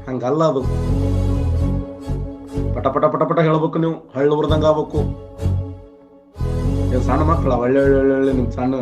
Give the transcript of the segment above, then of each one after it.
ಹಂಗಲ್ಲ ಅದು. ಪಟ ಪಟ ಪಟ ಪಟ ಹೇಳ್ಬೇಕು, ನೀವು ಹಳ್ಳು ಉರ್ದಂಗ ಆಗ್ಬೇಕು. ಸಣ್ಣ ಮಕ್ಕಳ ಒಳ್ಳೆ ಒಳ್ಳೆ ಒಳ್ಳೆ ನಿಮ್ ಸಣ್ಣ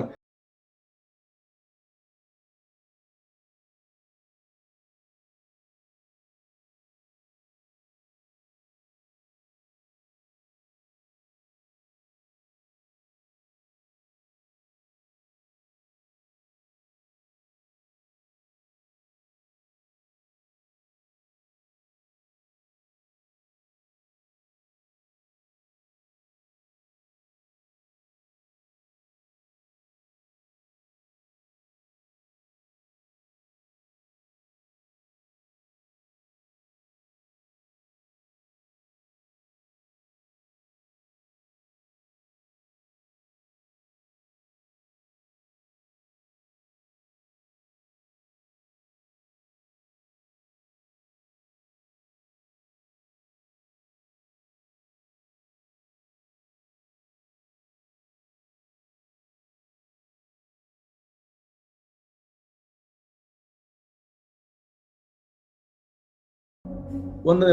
ಒಂದು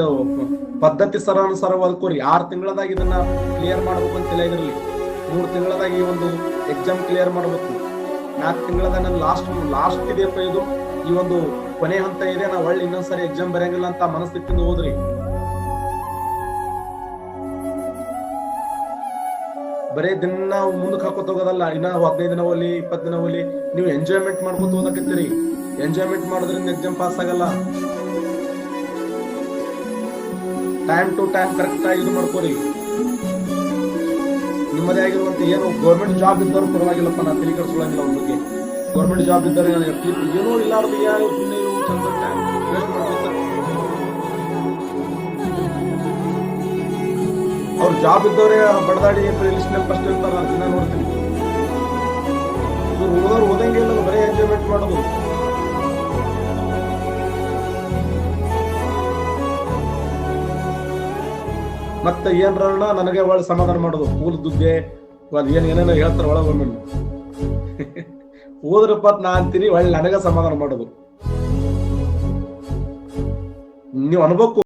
ಪದ್ಧತಿ ಅನುಸಾರವಾದ್ಕೋರಿ 6 ತಿಂಗಳದಾಗ ಇದನ್ನ ಕ್ಲಿಯರ್ ಮಾಡ್ಬೇಕು ಅಂತ ತಿಳಿದಿರಲಿ. 3 ತಿಂಗಳದಾಗ ಈ ಒಂದು ಎಕ್ಸಾಮ್ ಕ್ಲಿಯರ್ ಮಾಡ್ಬೇಕು. 4 ತಿಂಗಳದಾಗ ನನ್ನ ಲಾಸ್ಟ್ ಇದೆಯಪ್ಪ, ಇದು ಈ ಒಂದು ಕೊನೆ ಹಂತ ಇದೆ, ನಾ ಒಳ್ಳೆ ಇನ್ನೊಂದ್ಸರಿ ಎಕ್ಸಾಮ್ ಬರೆಯಂಗಿಲ್ಲ ಅಂತ ಮನಸ್ಥಿತಿಯಿಂದ ಹೋದ್ರಿ. ಬರೇ ದಿನ ಮುಂದಕ್ಕೆ ಹಾಕೋತ ಹೋಗೋದಲ್ಲ. ಇನ್ನ 15 ದಿನ ಹೋಗ್ಲಿ, 20 ದಿನ ಹೋಗ್ಲಿ, ನೀವು ಎಂಜಾಯ್ಮೆಂಟ್ ಮಾಡ್ಕೊತ ಹೋದಕತ್ತೀರಿ. ಎಂಜಾಯ್ಮೆಂಟ್ ಮಾಡೋದ್ರಿಂದ ಎಕ್ಸಾಮ್ ಪಾಸ್ ಆಗಲ್ಲ. ಟೈಮ್ ಟು ಟೈಮ್ ಕರೆಕ್ಟ್ ಆಗಿ ಇದು ಮಾಡ್ಕೋರಿ. ನಿಮ್ಮದೇ ಆಗಿರುವಂತ ಏನು ಗೌರ್ಮೆಂಟ್ ಜಾಬ್ ಇದ್ದವ್ರು ಪರವಾಗಿಲ್ಲಪ್ಪ, ನಾ ತಲೆ ಕೆಡಿಸ್ಕೊಳ್ಳಂಗಿಲ್ಲ ಅವ್ರ ಬಗ್ಗೆ. ಗೌರ್ಮೆಂಟ್ ಜಾಬ್ ಇದ್ದಾರೆ ಏನೋ ಇಲ್ಲಾರ್ದು ಯಾರು ಸುಮ್ಮನೆ ಚಂದ ವೇಸ್ಟ್ ಮಾಡ್ಕೊತಾರೆ. ಅವ್ರು ಜಾಬ್ ಇದ್ದವ್ರೆ ಬಡದಾಡಿ ಲಿಸ್ಟ್ ನಲ್ಲಿ ಫಸ್ಟ್ ಇರ್ತಾರ, ದಿನ ನೋಡ್ತೀನಿ. ಇವ್ರು ಓದಂಗೆ ಇಲ್ಲ, ಬರೀ ಎಂಜಾಯ್ಮೆಂಟ್ ಮಾಡೋದು. ಮತ್ತೆ ಏನ್ರ ನನಗೆ ಒಳ್ಳೆ ಸಮಾಧಾನ ಮಾಡೋದು, ಕೂಲ್ ದುಡ್ಡೆ ಏನೇನೋ ಹೇಳ್ತಾರ ಒಳಗೊಮ್ಮೆ. ಹೋದ್ರಪ್ಪ ನಾ ಅಂತೀನಿ, ಒಳ್ಳೆ ನನಗ ಸಮಾಧಾನ ಮಾಡೋದು. ನೀವು ಅನ್ಬೇಕು.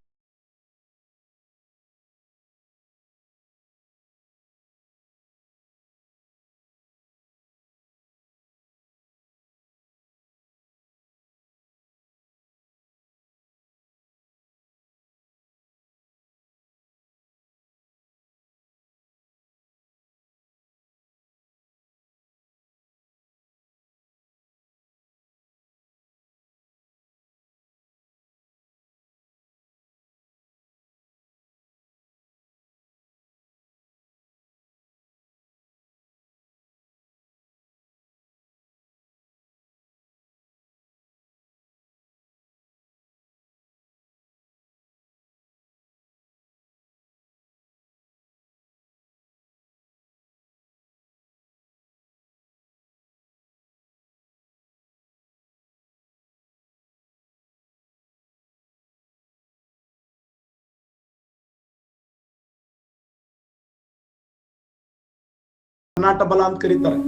ಕರ್ನಾಟಕ ಬಲ ಅಂತ ಕರೀತಾರೆ.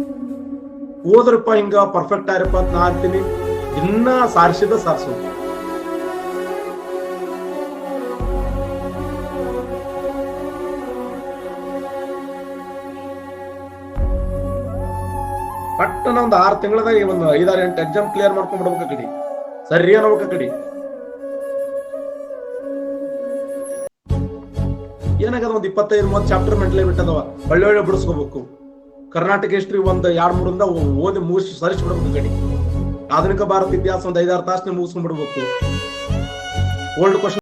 ಹೋದ್ರಪ್ಪ ಹಿಂಗ ಪರ್ಫೆಕ್ಟ್ ಆಗಿರಪ್ಪ ಅಂತ ನಾ ಅಂತೀನಿ. ಇನ್ನ ಸಾರಿಸೋದು ಪಟ್ಟನ ಒಂದು 6 ತಿಂಗಳದಾಗ ಒಂದು 5-8 ಎಕ್ಸಾಮ್ ಕ್ಲಿಯರ್ ಮಾಡ್ಕೊಂಡ್ಬಿಡ್ಬೇಕ ಕಡಿ. ಸರಿ ಅನ್ನಬೇಕ ಕಡಿ. ಏನಾಗದ ಒಂದು 25-30 ಚಾಪ್ಟರ್ ಮೆಂಟ್ಲೇ ಬಿಟ್ಟದವ, ಒಳ್ಳೆ ಬಿಡಿಸ್ಕೋಬೇಕು. ಕರ್ನಾಟಕ ಹಿಸ್ಟ್ರಿ ಒಂದು 2-3 ಓದಿ ಮುಗಿಸಿ ಸರಿಸ್ಬಿಡ್ಬೇಕು ಕಡಿ. ಆಧುನಿಕ ಭಾರತ ಇತಿಹಾಸ ಒಂದು 5-6 ತಾಸನೆ ಮುಗಿಸ್ಕೊಂಡ್ಬಿಡ್ಬೇಕು. Old question